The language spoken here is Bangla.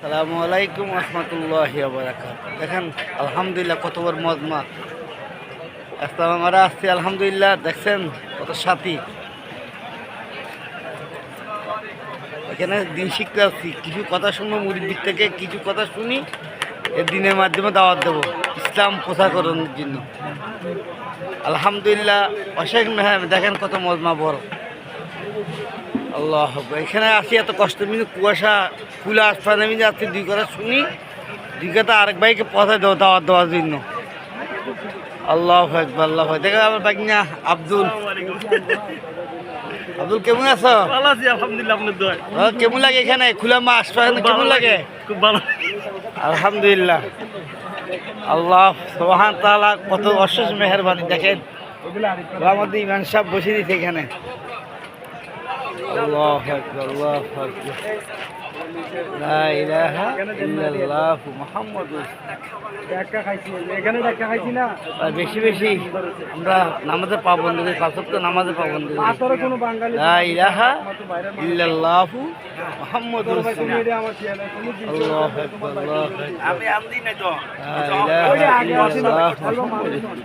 আসসালামু আলাইকুম রহমতুল্লাহি ওয়া বারাকাতুহু। দেখেন আলহামদুলিল্লাহ কত বড় মজমা। আমরা আসছি আলহামদুলিল্লাহ, দেখছেন কত সাথী। এখানে দিন শিখতে আসছি, কিছু কথা শুনবো মুরির দিক থেকে, কিছু কথা শুনি এর দিনের মাধ্যমে দাওয়াত দেবো ইসলাম প্রচার করানোর জন্য। আলহামদুলিল্লাহ অশেখ মেহর, দেখেন কত মজমা বড়। আল্লাহ এখানে আসি এত কষ্ট, কিন্তু কুয়াশা খুলে আসতে আমি যাচ্ছি, দুই কথা শুনি, দুই কথা আরেক ভাইকে পথে দেবো দাওয়াত দেওয়ার জন্য। আল্লাহ আকবার, আল্লাহ দেখে আমার বাগিনা আব্দুল। আব্দুল কেমন আছো? ভালো আছি আলহামদুলিল্লাহ, আপনার দোয়ায়। কেমন লাগে এখানে খোলা মাছ কেমন লাগে? খুব ভালো। আলহামদুলিল্লাহ। আল্লাহ সুবহান তাআলা কত অশেষ মেহেরবানি। দেখেন আমাদের ইমাম সাহেব বসে দিয়েছে এখানে। আল্লাহু আকবার, আল্লাহু আকবার, লা ইলাহা ইল্লাল্লাহ মুহাম্মাদুর। বেশি বেশি আমরা নামাজে পাবন্দ করি, পাঁচ ওয়াক্ত নামাজে পাবন্দ করি। লা ইলাহা ইল্লাল্লাহু মুহাম্মাদুর রাসূলুল্লাহ। আল্লাহু আকবার, আল্লাহু আকবার। লা ইলাহা ইল্লাল্লাহ মুহাম্মাদুর